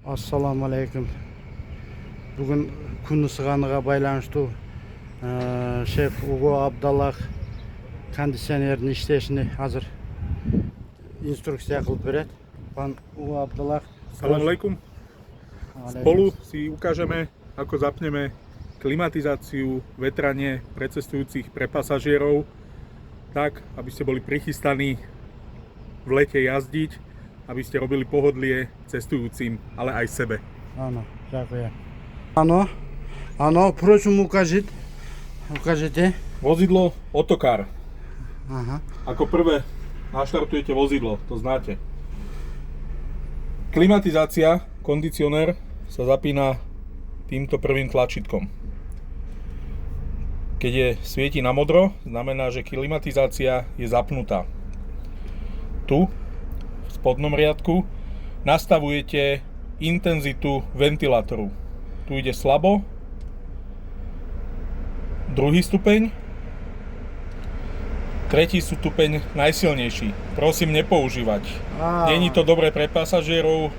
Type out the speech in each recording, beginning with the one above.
Assalamualaikum. Bugün күн ысыганыга байланыштуу шеф Уго Абдаллах кондиционердин иштешини азыр инструкция кылып берет. Пан Уго Абдаллах. Assalamualaikum. Spolu si ukážeme, ako zapneme klimatizáciu, vetranie pre cestujúcich, pre pasažierov, tak, aby ste boli prichystaní v lete jazdiť, aby ste robili pohodlie cestujúcim, ale aj sebe. Áno, ďakujem. Áno, prosím ukážete. Vozidlo Otokar. Aha. Ako prvé naštartujete vozidlo, to znáte. Klimatizácia, kondicionér sa zapína týmto prvým tlačítkom. Keď svieti na modro, znamená, že klimatizácia je zapnutá. Tu, v spodnom riadku, nastavujete intenzitu ventilátoru. Tu ide slabo, druhý stupeň, tretí stupeň najsilnejší. Prosím nepoužívať. Není to dobré pre pasažierov.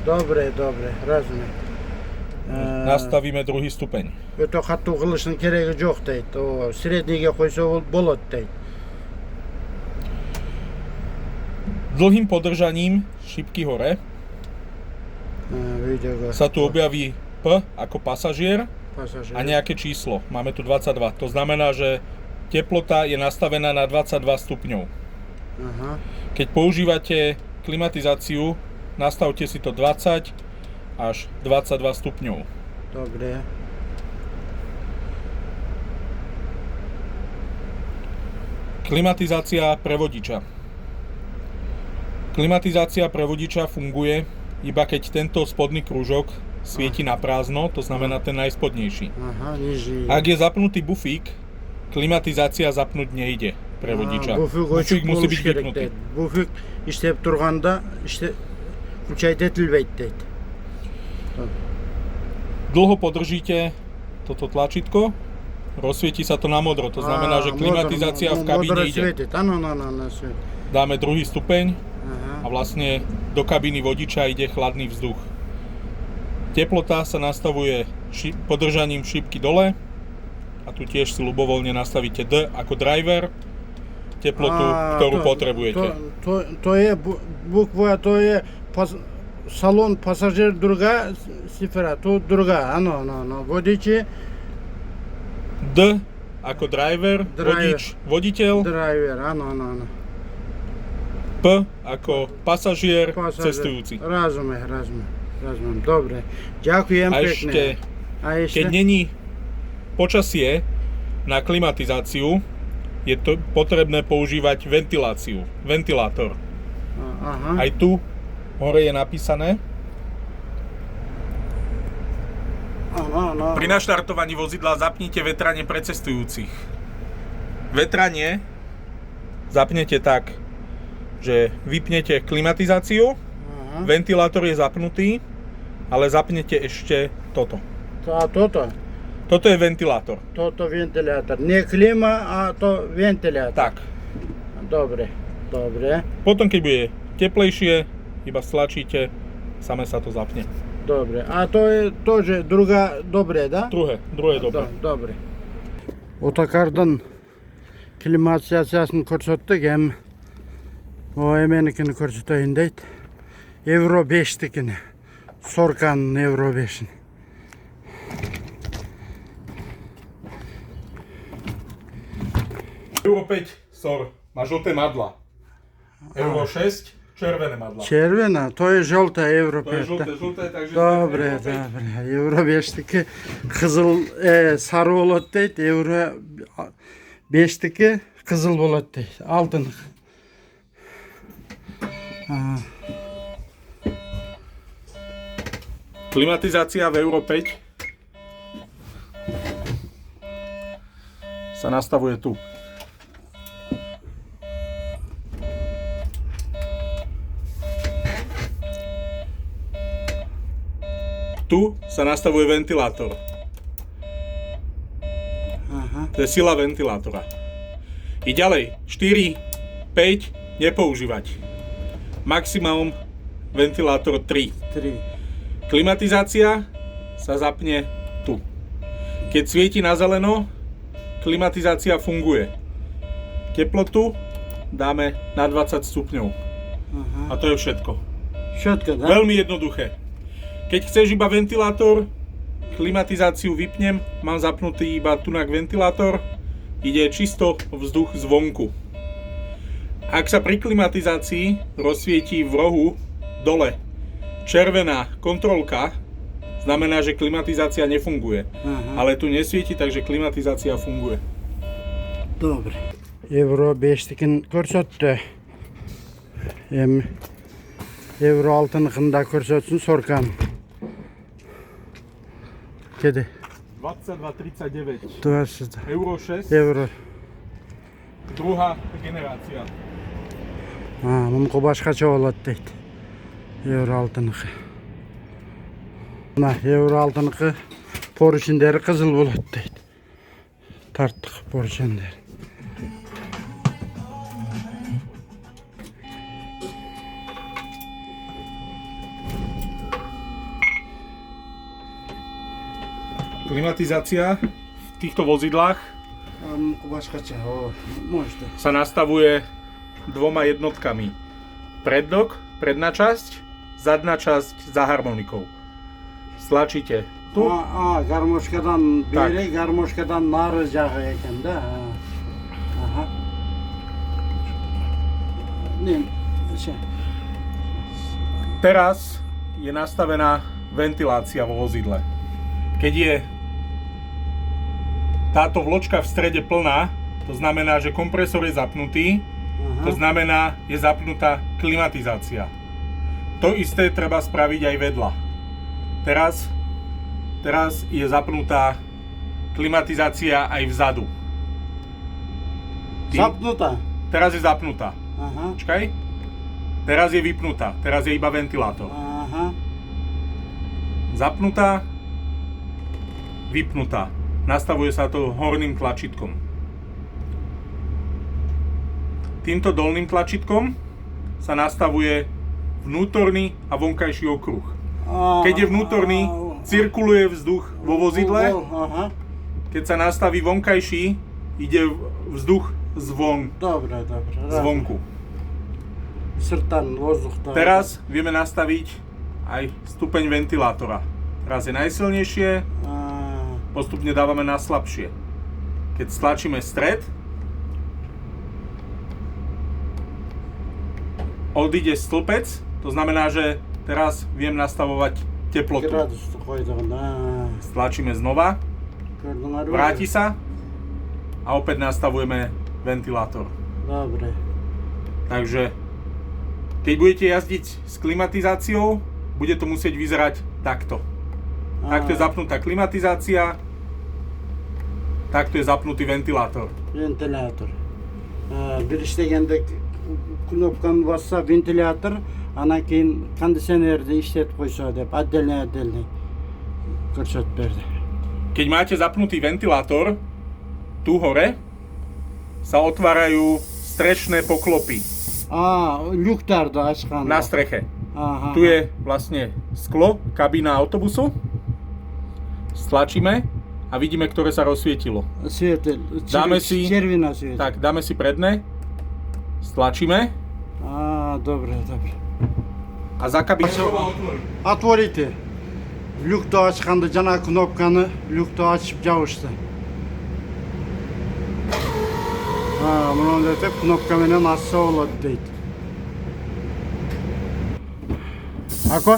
Dobre, rozumiem. Nastavíme druhý stupeň. Өтө катуу кылыштын кереги жок дейт. О, среднийге койсо болот дейт. Dlhým podržaním šipky hore sa tu objaví P ako pasažier a nejaké číslo. Máme tu 22. To znamená, že teplota je nastavená na 22 stupňov. Aha. Keď používate klimatizáciu, nastavte si to 20 až 22 stupňov. Dobre. Klimatizácia pre vodiča. Klimatizácia pre vodiča funguje iba keď tento spodný krúžok svieti na prázdno, to znamená ten najspodnejší. Aha, nižší. Ak je zapnutý bufík, klimatizácia zapnúť nejde pre vodiča. Буфик musí byť vypnutý. Буфик иштеп турганда включать этилбейт дейт. Dlho podržíte toto tlačítko, rozsvieti sa to na modro, to znamená, že klimatizácia v kabíne ide. Dáme druhý stupeň a vlastne do kabíny vodiča ide chladný vzduch. Teplota sa nastavuje podržaním šipky dole a tu tiež si ľubovoľne nastavíte D ako driver, teplotu, ktorú potrebujete. To je bukva, to je салон пассажир друга цифра, тут другая. Водичи. D ako driver, voditeľ. Driver, P ako pasažier, cestujúci. Rozumiem. Dobre. Ďakujem pekne. A ešte, keď není počasie na klimatizáciu, je to potrebné používať ventilátor. Aha. Aj tu hore je napísané. Áno. Pri naštartovaní vozidla zapnite vetranie pre cestujúcich. Vetranie zapnete tak, že vypnete klimatizáciu, ventilátor je zapnutý, ale zapnete ešte toto. Toto? Toto je ventilátor. Toto ventilátor. Nie klima, a to ventilátor. Tak. Dobre. Potom, keď bude teplejšie, iba stlačíte, same sa to zapne. Dobre. A to je to, že druhá dobre, да? Druhé dobre. Dobre. Otokardın klimatizasını көрсөттүк, эми o emenikini көрсөтөйүн дейт. Euro 5'tikini. Sorkan'ın Euro 5'ini. Euro 5 SOR má žlté madla. Euro 6 červené madla. Červená, to je žolta Euro 5. To je žlté, takže Dobre. Euro 5'tiki kızıl, sarı bolot deyt. Euro 5'tiki kızıl bolot deyt. Altın. Klimatizácia v Euro 5 sa nastavuje tu. Tu sa nastavuje ventilátor. To je sila ventilátora. I ďalej, 4, 5 nepoužívať. Maximum ventilátor 3. Klimatizácia sa zapne tu. Keď svieti na zeleno, klimatizácia funguje. Teplotu dáme na 20 stupňov. A to je všetko. Všetko, tak? Veľmi jednoduché. Keď chceš iba ventilátor, klimatizáciu vypnem, mám zapnutý iba tunak ventilátor, ide čisto vzduch zvonku. Ak sa pri klimatizácii rozsvietí v rohu dole červená kontrolka, znamená, že klimatizácia nefunguje. Ale tu nesvieti, takže klimatizácia funguje. Dobre. Euro 5'tikin ko'rsatdi. Euro 6'nыкында ko'rsatsin so'rkan. Kedi? 22,39. 20. Euro 6, Euro. druhá generácia. Мунку башкача болот дейт. Euro 6'ныкы. Мына Euro 6'ныкы поршендери кызыл болот дейт. Тарттык поршендери. Klimatizácia v týchto vozidlách Мунку башкача, можете. sa nastavuje dvoma jednotkami. Preddok, predná časť, zadná časť za harmonikou. Stlačíte tu. Гармошкадан Так. бери, гармошкадан нары жагы экен да. Teraz je nastavená ventilácia vo vozidle. Keď je táto vločka v strede plná, to znamená, že kompresor je zapnutý, to znamená, je zapnutá klimatizácia. To isté treba spraviť aj vedľa. Teraz je zapnutá klimatizácia aj vzadu. Zapnutá. Teraz je zapnutá. Aha. Počkaj. Teraz je vypnutá. Teraz je iba ventilátor. Aha. Zapnutá, vypnutá. Nastavuje sa to horným tlačítkom. Týmto dolným tlačítkom sa nastavuje vnútorný a vonkajší okruh. Keď je vnútorný, cirkuluje vzduch vo vozidle. Keď sa nastaví vonkajší, ide vzduch Dobre. zvonku. Srtan, vozdух. Teraz vieme nastaviť aj stupeň ventilátora. Teraz je najsilnejšie, postupne dávame na slabšie. Keď stlačíme stred, odíde stĺpec, to znamená, že teraz viem nastavovať teplotu. Stlačíme znova, vráti sa a opäť nastavujeme ventilátor. Dobre. Takže keď budete jazdiť s klimatizáciou, bude to musieť vyzerať takto. Takto je zapnutá klimatizácia, takto je zapnutý ventilátor. Ventilator. Bir işlegende knopkаны bassa ventilator, анан кийин кондиционерди иштетип койсо деп отдельно көрсөтүп берди. Keď máte zapnutý ventilátor, tu hore sa otvárajú strešné poklopy Люктарды ачканда. na streche. Tu je vlastne sklo, kabína autobusu. Stlačíme a vidíme, ktoré sa rozsvietilo. Светил. Dáme si- Червена светил. Tak, dáme si predné, stlačíme Добре. a za kabínou Отворите. Люкту ачканда жана кнопканы люкту ачып жабышты. Муну деп кнопка менен ачса болот дейт. Ако?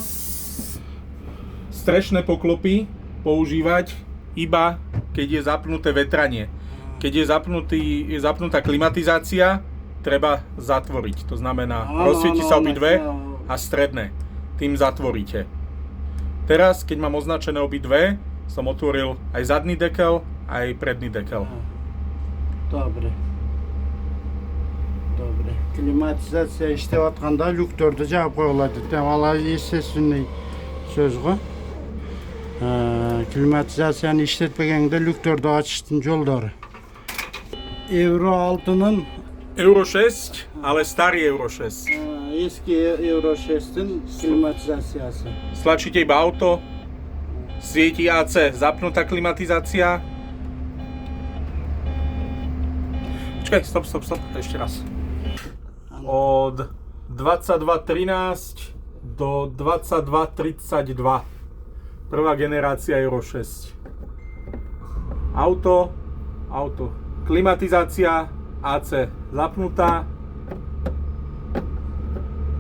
strešné poklopy používať iba keď je zapnuté vetranie. Keď je zapnutá klimatizácia, treba zatvoriť. To znamená, rozsvieti sa obidve a stredné. Tým zatvoríte. Teraz, keď mám označené obidve, som otvoril aj zadný dekel, aj predný dekel. Dobre. Кlimatizatsiya иштеп атканда люктөрдү жаап коюлат дейт. Ал естественный сөз го. Кlimatizatsiyаны иштетпегенде люктөрдү ачыштын жолдору. Euro 6'nın Euro 6, ale starý Euro 6. Eski Euro 6'in klimatizasyası. Stlačíte iba auto, svieti AC, zapnutá klimatizácia. Počkaj, stop, ešte raz. Od 22.13 do 22.32. Prvá generácia Euro 6. Auto, klimatizácia, AC zapnutá,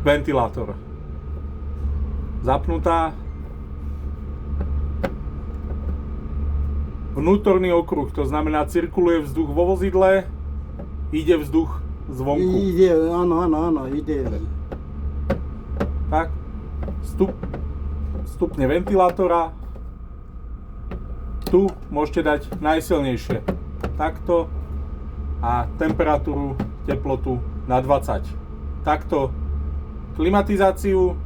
ventilátor zapnutá, vnútorný okruh, to znamená cirkuluje vzduch vo vozidle, ide vzduch zvonku. Ide, áno, ide. Tak, stupne ventilátora, tu môžete dať najsilnejšie, takto, a temperatúru, teplotu na 20. Takto klimatizáciu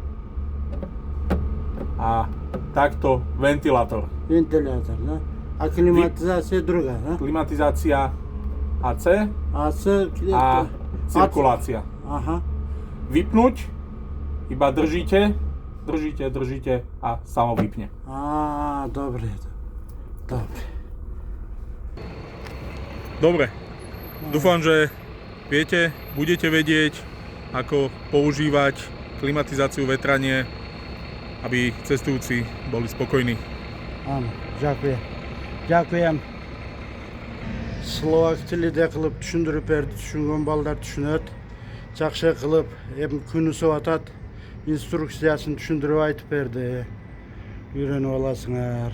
a takto ventilátor. Ventilátor, ne? A klimatizácia druhá, ne? Klimatizácia AC AC a cirkulácia. Aha. Vypnúť, iba držíte a samo vypne. Á, dobre. Dobre. Dúfam, že budete vedieť, ako používať klimatizáciu, vetranie, aby cestujúci boli spokojní. Áno, ďakujem. Slovak tilide qilib tushundirib berdi, tushungan balдар tushunadi. Жақсы qilib, күні суатат, инструкциясын tushundirib айтып berdi. Үйреніп аласыңар.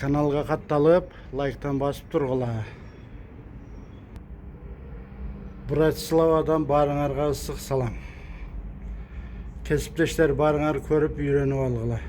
Каналға қатталып, лайктан басып тұрғыла. Братиславадан барыңарға ыстық салам. Кесіптештер барыңар көріп үйреніп алғыла.